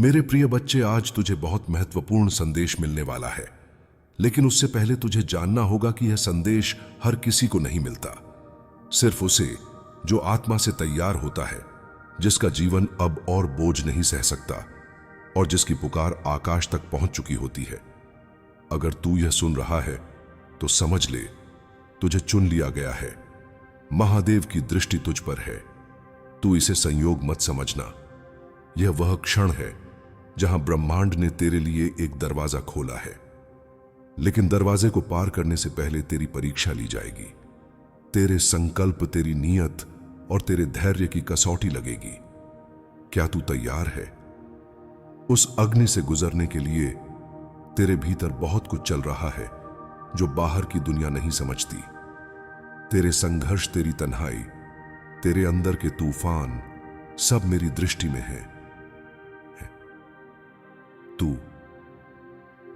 मेरे प्रिय बच्चे, आज तुझे बहुत महत्वपूर्ण संदेश मिलने वाला है। लेकिन उससे पहले तुझे जानना होगा कि यह संदेश हर किसी को नहीं मिलता। सिर्फ उसे जो आत्मा से तैयार होता है, जिसका जीवन अब और बोझ नहीं सह सकता और जिसकी पुकार आकाश तक पहुंच चुकी होती है। अगर तू यह सुन रहा है तो समझ ले, तुझे चुन लिया गया है। महादेव की दृष्टि तुझ पर है। तू इसे संयोग मत समझना। यह वह क्षण है जहां ब्रह्मांड ने तेरे लिए एक दरवाजा खोला है। लेकिन दरवाजे को पार करने से पहले तेरी परीक्षा ली जाएगी। तेरे संकल्प, तेरी नीयत और तेरे धैर्य की कसौटी लगेगी। क्या तू तैयार है? उस अग्नि से गुजरने के लिए तेरे भीतर बहुत कुछ चल रहा है जो बाहर की दुनिया नहीं समझती। तेरे संघर्ष, तेरी तन्हाई, तेरे अंदर के तूफान सब मेरी दृष्टि में है। तू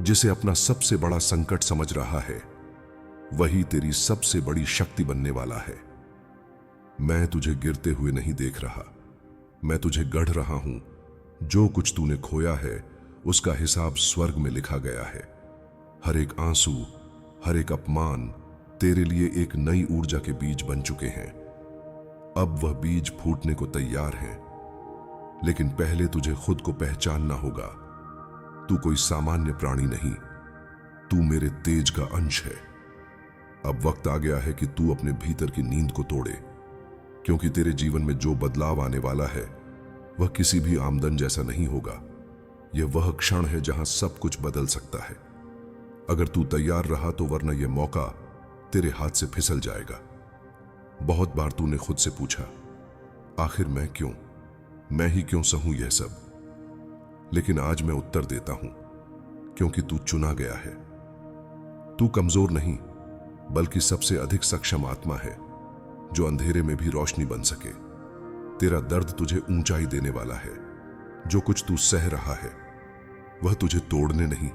जिसे अपना सबसे बड़ा संकट समझ रहा है, वही तेरी सबसे बड़ी शक्ति बनने वाला है। मैं तुझे गिरते हुए नहीं देख रहा, मैं तुझे गढ़ रहा हूं। जो कुछ तूने खोया है उसका हिसाब स्वर्ग में लिखा गया है। हर एक आंसू, हर एक अपमान तेरे लिए एक नई ऊर्जा के बीज बन चुके हैं। अब वह बीज फूटने को तैयार है। लेकिन पहले तुझे खुद को पहचानना होगा। तू कोई सामान्य प्राणी नहीं, तू मेरे तेज का अंश है। अब वक्त आ गया है कि तू अपने भीतर की नींद को तोड़े, क्योंकि तेरे जीवन में जो बदलाव आने वाला है वह किसी भी आमदन जैसा नहीं होगा। यह वह क्षण है जहां सब कुछ बदल सकता है। अगर तू तैयार रहा तो, वरना यह मौका तेरे हाथ से फिसल जाएगा। बहुत बार तूने खुद से पूछा, आखिर मैं क्यों, मैं ही क्यों सहूं यह सब? लेकिन आज मैं उत्तर देता हूं, क्योंकि तू चुना गया है। तू कमजोर नहीं, बल्कि सबसे अधिक सक्षम आत्मा है जो अंधेरे में भी रोशनी बन सके। तेरा दर्द तुझे ऊंचाई देने वाला है। जो कुछ तू सह रहा है वह तुझे तोड़ने नहीं,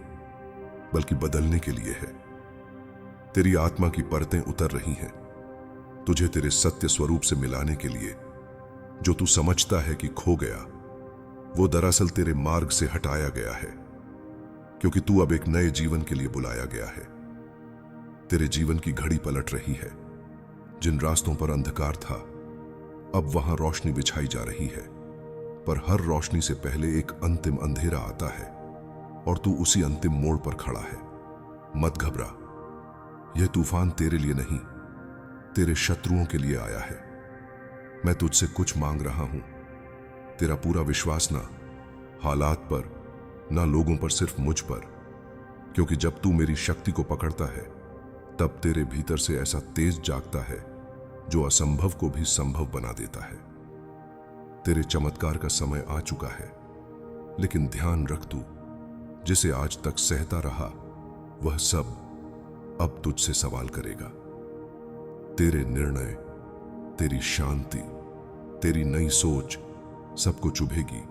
बल्कि बदलने के लिए है। तेरी आत्मा की परतें उतर रही हैं, तुझे तेरे सत्य स्वरूप से मिलाने के लिए। जो तू समझता है कि खो गया, वो दरअसल तेरे मार्ग से हटाया गया है, क्योंकि तू अब एक नए जीवन के लिए बुलाया गया है। तेरे जीवन की घड़ी पलट रही है। जिन रास्तों पर अंधकार था, अब वहां रोशनी बिछाई जा रही है। पर हर रोशनी से पहले एक अंतिम अंधेरा आता है, और तू उसी अंतिम मोड़ पर खड़ा है। मत घबरा, यह तूफान तेरे लिए नहीं, तेरे शत्रुओं के लिए आया है। मैं तुझसे कुछ मांग रहा हूं, तेरा पूरा विश्वास ना हालात पर, ना लोगों पर, सिर्फ मुझ पर। क्योंकि जब तू मेरी शक्ति को पकड़ता है, तब तेरे भीतर से ऐसा तेज जागता है जो असंभव को भी संभव बना देता है। तेरे चमत्कार का समय आ चुका है। लेकिन ध्यान रख, तू जिसे आज तक सहता रहा, वह सब अब तुझसे सवाल करेगा। तेरे निर्णय, तेरी शांति, तेरी नई सोच सबको चुभेगी,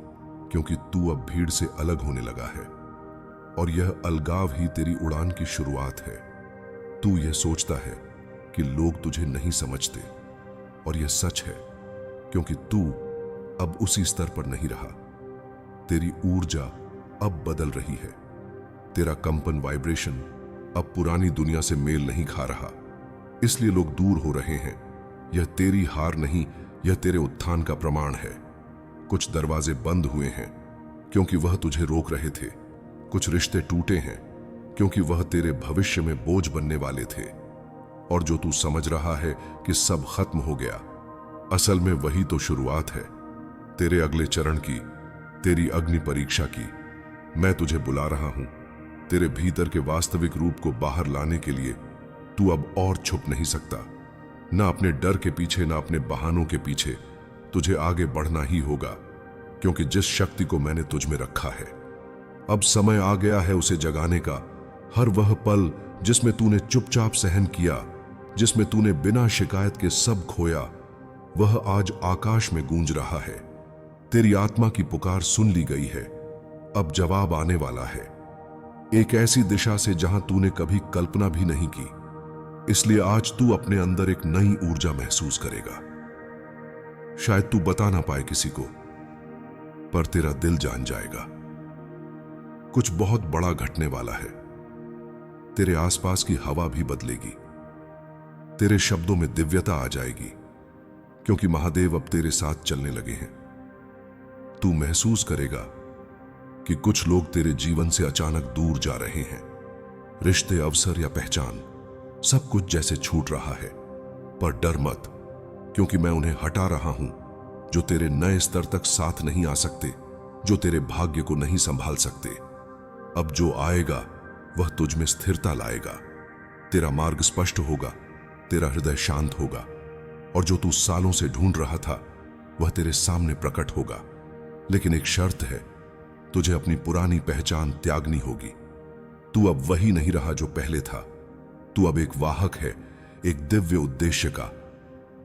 क्योंकि तू अब भीड़ से अलग होने लगा है। और यह अलगाव ही तेरी उड़ान की शुरुआत है। तू यह सोचता है कि लोग तुझे नहीं समझते, और यह सच है, क्योंकि तू अब उसी स्तर पर नहीं रहा। तेरी ऊर्जा अब बदल रही है। तेरा कंपन, वाइब्रेशन अब पुरानी दुनिया से मेल नहीं खा रहा। इसलिए लोग दूर हो रहे हैं। यह तेरी हार नहीं, यह तेरे उत्थान का प्रमाण है। कुछ दरवाजे बंद हुए हैं क्योंकि वह तुझे रोक रहे थे। कुछ रिश्ते टूटे हैं क्योंकि वह तेरे भविष्य में बोझ बनने वाले थे। और जो तू समझ रहा है कि सब खत्म हो गया, असल में वही तो शुरुआत है तेरे अगले चरण की, तेरी अग्नि परीक्षा की। मैं तुझे बुला रहा हूं तेरे भीतर के वास्तविक रूप को बाहर लाने के लिए। तू अब और छुप नहीं सकता, ना अपने डर के पीछे, ना अपने बहानों के पीछे। तुझे आगे बढ़ना ही होगा, क्योंकि जिस शक्ति को मैंने तुझ में रखा है, अब समय आ गया है उसे जगाने का। हर वह पल जिसमें तूने चुपचाप सहन किया, जिसमें तूने बिना शिकायत के सब खोया, वह आज आकाश में गूंज रहा है। तेरी आत्मा की पुकार सुन ली गई है। अब जवाब आने वाला है, एक ऐसी दिशा से जहां तूने कभी कल्पना भी नहीं की। इसलिए आज तू अपने अंदर एक नई ऊर्जा महसूस करेगा। शायद तू बता ना पाए किसी को, पर तेरा दिल जान जाएगा। कुछ बहुत बड़ा घटने वाला है। तेरे आसपास की हवा भी बदलेगी। तेरे शब्दों में दिव्यता आ जाएगी, क्योंकि महादेव अब तेरे साथ चलने लगे हैं। तू महसूस करेगा कि कुछ लोग तेरे जीवन से अचानक दूर जा रहे हैं। रिश्ते, अवसर या पहचान, सब कुछ जैसे छूट रहा है। पर डर मत, क्योंकि मैं उन्हें हटा रहा हूं जो तेरे नए स्तर तक साथ नहीं आ सकते, जो तेरे भाग्य को नहीं संभाल सकते। अब जो आएगा वह तुझ में स्थिरता लाएगा। तेरा मार्ग स्पष्ट होगा, तेरा हृदय शांत होगा, और जो तू सालों से ढूंढ रहा था वह तेरे सामने प्रकट होगा। लेकिन एक शर्त है, तुझे अपनी पुरानी पहचान त्यागनी होगी। तू अब वही नहीं रहा जो पहले था। तू अब एक वाहक है, एक दिव्य उद्देश्य का,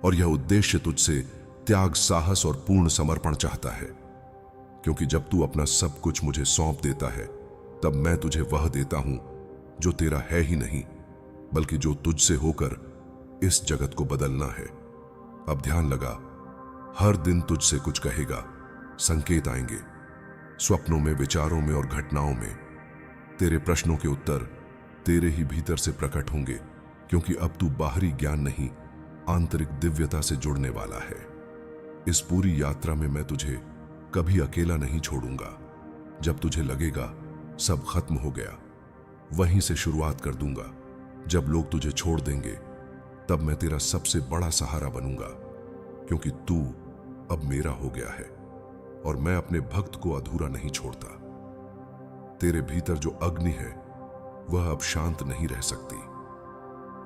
और यह उद्देश्य तुझसे त्याग, साहस और पूर्ण समर्पण चाहता है। क्योंकि जब तू अपना सब कुछ मुझे सौंप देता है, तब मैं तुझे वह देता हूं जो तेरा है ही नहीं, बल्कि जो तुझसे होकर इस जगत को बदलना है। अब ध्यान लगा, हर दिन तुझसे कुछ कहेगा। संकेत आएंगे, स्वप्नों में, विचारों में और घटनाओं में। तेरे प्रश्नों के उत्तर तेरे ही भीतर से प्रकट होंगे, क्योंकि अब तू बाहरी ज्ञान नहीं, आंतरिक दिव्यता से जुड़ने वाला है। इस पूरी यात्रा में मैं तुझे कभी अकेला नहीं छोड़ूंगा। जब तुझे लगेगा सब खत्म हो गया, वहीं से शुरुआत कर दूंगा। जब लोग तुझे छोड़ देंगे, तब मैं तेरा सबसे बड़ा सहारा बनूंगा, क्योंकि तू अब मेरा हो गया है और मैं अपने भक्त को अधूरा नहीं छोड़ता। तेरे भीतर जो अग्नि है वह अब शांत नहीं रह सकती।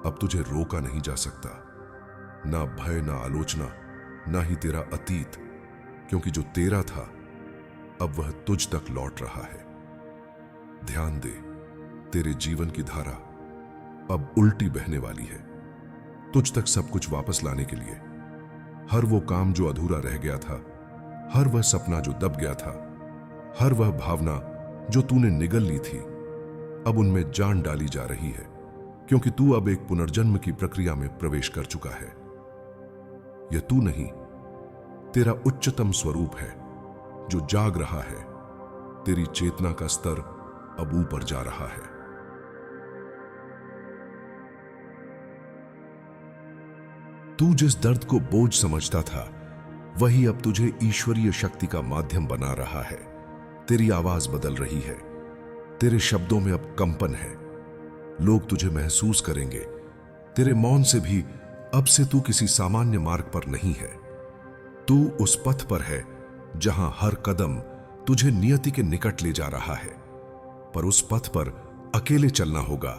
अब तुझे रोका नहीं जा सकता, ना भय, ना आलोचना, ना ही तेरा अतीत, क्योंकि जो तेरा था अब वह तुझ तक लौट रहा है। ध्यान दे, तेरे जीवन की धारा अब उल्टी बहने वाली है, तुझ तक सब कुछ वापस लाने के लिए। हर वो काम जो अधूरा रह गया था, हर वह सपना जो दब गया था, हर वह भावना जो तूने निगल ली थी, अब उनमें जान डाली जा रही है, क्योंकि तू अब एक पुनर्जन्म की प्रक्रिया में प्रवेश कर चुका है। यह तू नहीं, तेरा उच्चतम स्वरूप है जो जाग रहा है। तेरी चेतना का स्तर अब ऊपर जा रहा है। तू जिस दर्द को बोझ समझता था, वही अब तुझे ईश्वरीय शक्ति का माध्यम बना रहा है। तेरी आवाज बदल रही है, तेरे शब्दों में अब कंपन है। लोग तुझे महसूस करेंगे। तेरे मौन से भी अब से तू किसी सामान्य मार्ग पर नहीं है। तू उस पथ पर है जहां हर कदम तुझे नियति के निकट ले जा रहा है। पर उस पथ पर अकेले चलना होगा,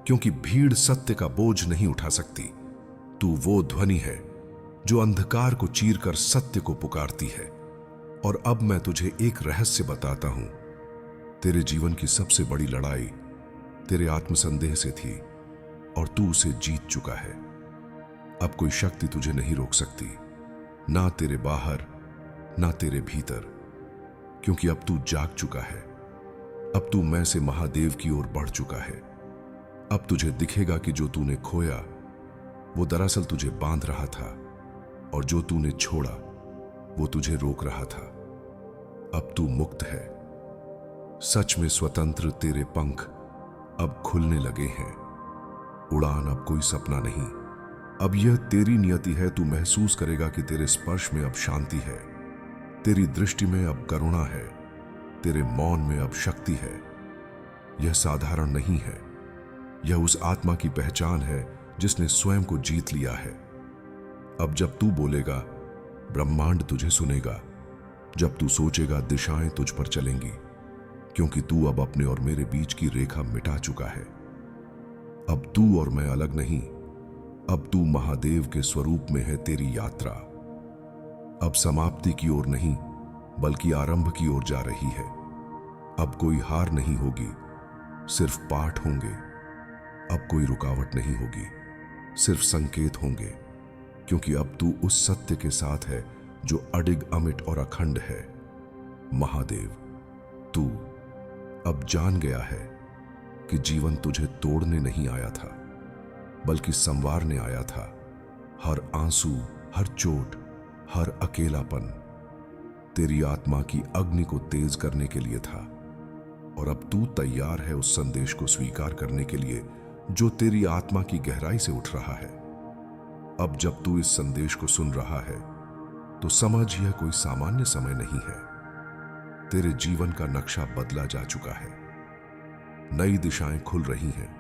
क्योंकि भीड़ सत्य का बोझ नहीं उठा सकती। तू वो ध्वनि है जो अंधकार को चीरकर सत्य को पुकारती है। और अब मैं तुझे एक रहस्य बताता हूं। तेरे जीवन की सबसे बड़ी लड़ाई तेरे आत्मसंदेह से थी, और तू उसे जीत चुका है। अब कोई शक्ति तुझे नहीं रोक सकती, ना तेरे बाहर, ना तेरे भीतर, क्योंकि अब तू जाग चुका है। अब तू मैं से महादेव की ओर बढ़ चुका है। अब तुझे दिखेगा कि जो तूने खोया वो दरअसल तुझे बांध रहा था, और जो तूने छोड़ा वो तुझे रोक रहा था। अब तू मुक्त है, सच में स्वतंत्र। तेरे पंख अब खुलने लगे हैं। उड़ान अब कोई सपना नहीं, अब यह तेरी नियति है। तू महसूस करेगा कि तेरे स्पर्श में अब शांति है, तेरी दृष्टि में अब करुणा है, तेरे मौन में अब शक्ति है। यह साधारण नहीं है, यह उस आत्मा की पहचान है जिसने स्वयं को जीत लिया है। अब जब तू बोलेगा, ब्रह्मांड तुझे सुनेगा। जब तू सोचेगा, दिशाएं तुझ पर चलेंगी, क्योंकि तू अब अपने और मेरे बीच की रेखा मिटा चुका है। अब तू और मैं अलग नहीं, अब तू महादेव के स्वरूप में है। तेरी यात्रा अब समाप्ति की ओर नहीं, बल्कि आरंभ की ओर जा रही है। अब कोई हार नहीं होगी, सिर्फ पाठ होंगे। अब कोई रुकावट नहीं होगी, सिर्फ संकेत होंगे, क्योंकि अब तू उस सत्य के साथ है जो अडिग, अमिट और अखंड है। महादेव, तू अब जान गया है कि जीवन तुझे तोड़ने नहीं आया था, बल्कि संवारने आया था। हर आंसू, हर चोट, हर अकेलापन तेरी आत्मा की अग्नि को तेज करने के लिए था। और अब तू तैयार है उस संदेश को स्वीकार करने के लिए जो तेरी आत्मा की गहराई से उठ रहा है। अब जब तू इस संदेश को सुन रहा है तो समझ, यह कोई सामान्य समय नहीं है। तेरे जीवन का नक्शा बदला जा चुका है। नई दिशाएं खुल रही हैं,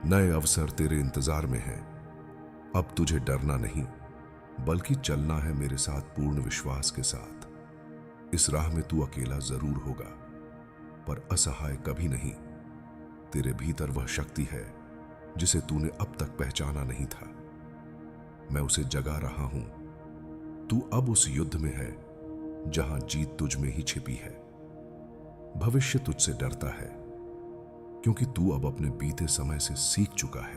नए अवसर तेरे इंतजार में हैं। अब तुझे डरना नहीं, बल्कि चलना है मेरे साथ पूर्ण विश्वास के साथ। इस राह में तू अकेला जरूर होगा, पर असहाय कभी नहीं। तेरे भीतर वह शक्ति है जिसे तूने अब तक पहचाना नहीं था। मैं उसे जगा रहा हूं। तू अब उस युद्ध में है जहां जीत तुझ में ही छिपी है। भविष्य तुझसे डरता है क्योंकि तू अब अपने बीते समय से सीख चुका है।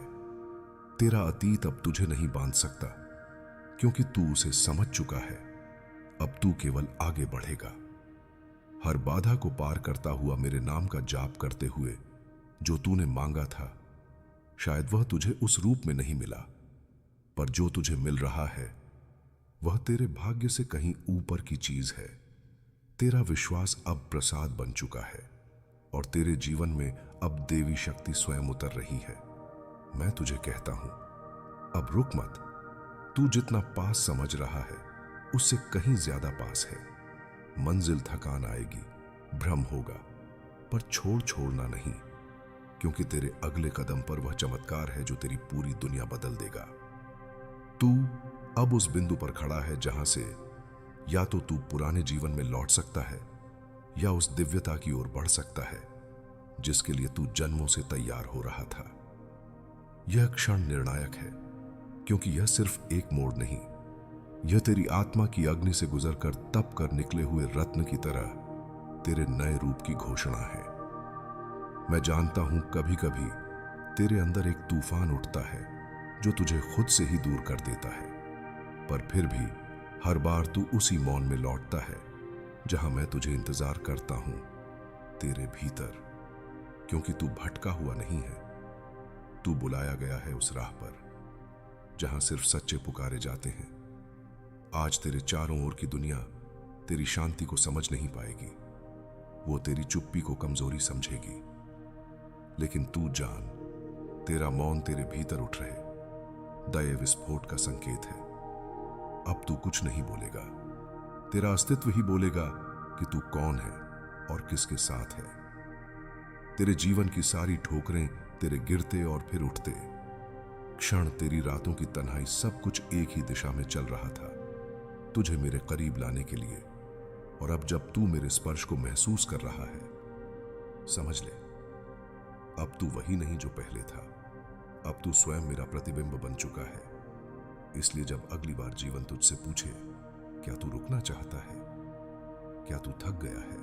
तेरा अतीत अब तुझे नहीं बांध सकता क्योंकि तू उसे समझ चुका है। अब तू केवल आगे बढ़ेगा, हर बाधा को पार करता हुआ, मेरे नाम का जाप करते हुए। जो तूने मांगा था शायद वह तुझे उस रूप में नहीं मिला, पर जो तुझे मिल रहा है वह तेरे भाग्य से कहीं ऊपर की चीज है। तेरा विश्वास अब प्रसाद बन चुका है और तेरे जीवन में अब देवी शक्ति स्वयं उतर रही है। मैं तुझे कहता हूं, अब रुक मत। तू जितना पास समझ रहा है उससे कहीं ज्यादा पास है। मंजिल थकान आएगी, भ्रम होगा, पर छोड़ना नहीं, क्योंकि तेरे अगले कदम पर वह चमत्कार है जो तेरी पूरी दुनिया बदल देगा। तू अब उस बिंदु पर खड़ा है जहां से या तो तू पुराने जीवन में लौट सकता है या उस दिव्यता की ओर बढ़ सकता है जिसके लिए तू जन्मों से तैयार हो रहा था। यह क्षण निर्णायक है क्योंकि यह सिर्फ एक मोड़ नहीं, यह तेरी आत्मा की अग्नि से गुजरकर तप कर निकले हुए रत्न की तरह तेरे नए रूप की घोषणा है। मैं जानता हूं कभी कभी तेरे अंदर एक तूफान उठता है जो तुझे खुद से ही दूर कर देता है, पर फिर भी हर बार तू उसी मौन में लौटता है जहां मैं तुझे इंतजार करता हूं, तेरे भीतर। क्योंकि तू भटका हुआ नहीं है, तू बुलाया गया है उस राह पर जहां सिर्फ सच्चे पुकारे जाते हैं। आज तेरे चारों ओर की दुनिया तेरी शांति को समझ नहीं पाएगी, वो तेरी चुप्पी को कमजोरी समझेगी, लेकिन तू जान, तेरा मौन तेरे भीतर उठ रहे दया विस्फोट का संकेत है। अब तू कुछ नहीं बोलेगा, तेरा अस्तित्व ही बोलेगा कि तू कौन है और किसके साथ है। तेरे जीवन की सारी ठोकरें, तेरे गिरते और फिर उठते क्षण, तेरी रातों की तन्हाई, सब कुछ एक ही दिशा में चल रहा था, तुझे मेरे करीब लाने के लिए। और अब जब तू मेरे स्पर्श को महसूस कर रहा है, समझ ले, अब तू वही नहीं जो पहले था। अब तू स्वयं मेरा प्रतिबिंब बन चुका है। इसलिए जब अगली बार जीवन तुझसे पूछे, क्या तू रुकना चाहता है, क्या तू थक गया है,